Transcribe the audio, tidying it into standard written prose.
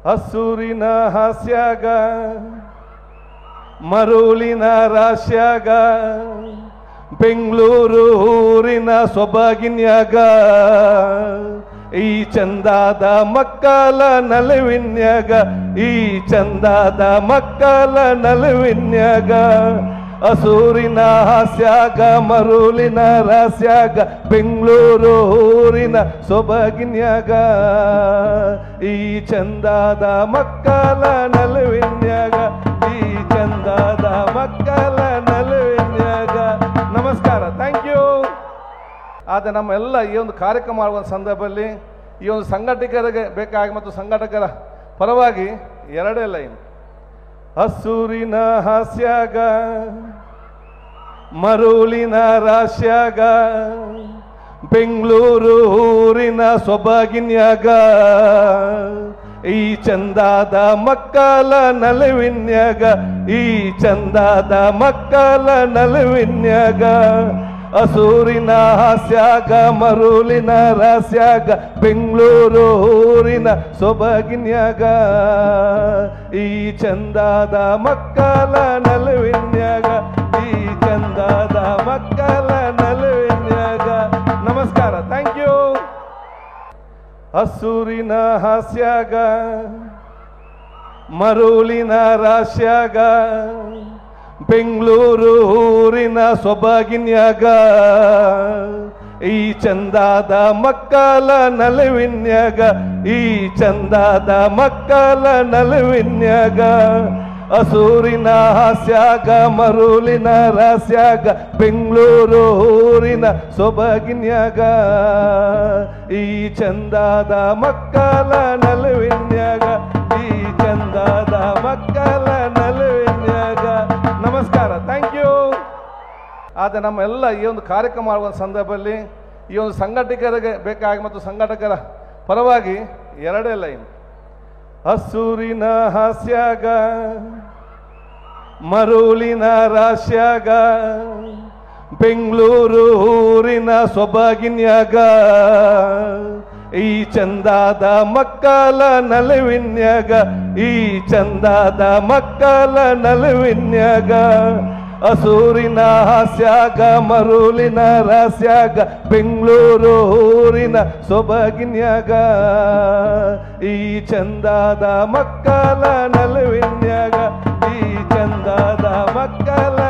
ಹಸೂರಿನ ಹಾಸ್ಯಾಗ ಮರುಳಿನ ರಾಶ್ಯಾಗ ಬೆಂಗಳೂರು ಊರಿನ ಸೊಬಗಿನ್ಯಾಗ ಈ ಚಂದಾದ ಮಕ್ಕಳ ನಲವಿನ್ಯಾಗ ಈ ಚಂದಾದ ಮಕ್ಕಳ ನಲವಿನ್ಯಾಗ ಹಸೂರಿನ ಹಾಸ್ಯಾಗ ಮರುಳಿನ ರಾಸ್ಯಾಗ ಬೆಂಗಳೂರು ಊರಿನ ಸೊಬಗಿನ್ಯಾಗ ಈ ಚಂದಾದ ಮಕ್ಕಳ ನಲವಿನ್ಯಾಗ ಈ ಚಂದಾದ ಮಕ್ಕಳ ನಲವಿನ್ಯಾಗ. ನಮಸ್ಕಾರ, ಥ್ಯಾಂಕ್ ಯು. ಆದರೆ ನಮ್ಮೆಲ್ಲ ಈ ಒಂದು ಕಾರ್ಯಕ್ರಮ ಮಾಡುವ ಸಂದರ್ಭದಲ್ಲಿ ಈ ಒಂದು ಸಂಘಟಕರಿಗೆ ಬೇಕಾಗಿ ಮತ್ತು ಸಂಘಟಕರ ಪರವಾಗಿ ಎರಡೇ ಲೈನ್. ಹಸೂರಿನ ಹಾಸ್ಯಾಗ ಮರುಳಿನ ರಾಶ್ಯಾಗ ಬೆಂಗಳೂರು ಊರಿನ ಸೊಬಗಿನ್ಯಾಗ ಈ ಚಂದಾದ ಮಕ್ಕಳ ನಲವಿನ್ಯಾಗ ಈ ಚಂದಾದ ಮಕ್ಕಳ ನಲವಿನ್ಯಾಗ ಹಸೂರಿನ ಹಾಸ್ಯಾಗ ಮರುಳಿನ ರಾಸ್ಯಾಗ ಬೆಂಗಳೂರು ಊರಿನ ಸೊಬಗಿನ್ಯಾಗ ಈ ಚಂದಾದ ಮಕ್ಕಳ ನಲವಿನ್ಯಾಗ ಈ ಚಂದಾದ ಮಕ್ಕಳ ನಲವಿನ್ಯಾಗ. ನಮಸ್ಕಾರ, ಥ್ಯಾಂಕ್ ಯು. ಹಸೂರಿನ ಹಾಸ್ಯಾಗ ಮರುಳಿನ ರಾಶ್ಯಾಗ ಬೆಂಗಳೂರು ಊರಿನ ಸೊಬಗಿನ್ಯಾಗ ಈ ಚಂದಾದ ಮಕ್ಕಳ ನಲವಿನ್ಯಾಗ ಈ ಚಂದಾದ ಮಕ್ಕಳ ನಲವಿನ್ಯಾಗ ಹಸೂರಿನ ಹಾಸ್ಯಾಗ ಮರುಳಿನ ರಾಸ್ಯಾಗ ಬೆಂಗಳೂರು ಊರಿನ ಸೊಬಗಿನ್ಯಾಗ ಈ ಚಂದಾದ ಮಕ್ಕಳ ನಲವಿನ್ಯಾಗ ಈ ಚಂದಾದ ಮಕ್ಕಳ ನಲವಿನ್ಯಾಗ. ನಮಸ್ಕಾರ, ಥ್ಯಾಂಕ್ ಯು. ಆದರೆ ನಮ್ಮೆಲ್ಲ ಈ ಒಂದು ಕಾರ್ಯಕ್ರಮ ಮಾಡುವ ಸಂದರ್ಭದಲ್ಲಿ ಈ ಒಂದು ಸಂಘಟಕರಿಗೆ ಬೇಕಾಗಿ ಮತ್ತು ಸಂಘಟಕರ ಪರವಾಗಿ ಎರಡೇ ಲೈನ್. ಹಸೂರಿನ ಹಾಸ್ಯಾಗ ಮರುಳಿನ ರಾಶ್ಯಾಗ ಬೆಂಗಳೂರು ಊರಿನ ಸೊಬಗಿನ್ಯಾಗ ಈ ಚಂದಾದ ಮಕ್ಕಳ ನಲವಿನ್ಯಾಗ ಈ ಚಂದಾದ ಮಕ್ಕಳ ನಲವಿನ್ಯಾಗ ಹಸೂರಿನ ಹಾಸ್ಯಾಗ ಮರುಳಿನ ರಾಸ್ಯಾಗ ಬೆಂಗಳೂರು ಊರಿನ ಸೊಬಗಿನ್ಯಾಗ ಈ ಚಂದಾದ ಮಕ್ಕಳ ನಲವಿನ್ಯಾಗ ಈ ಚಂದಾದ ಮಕ್ಕಳ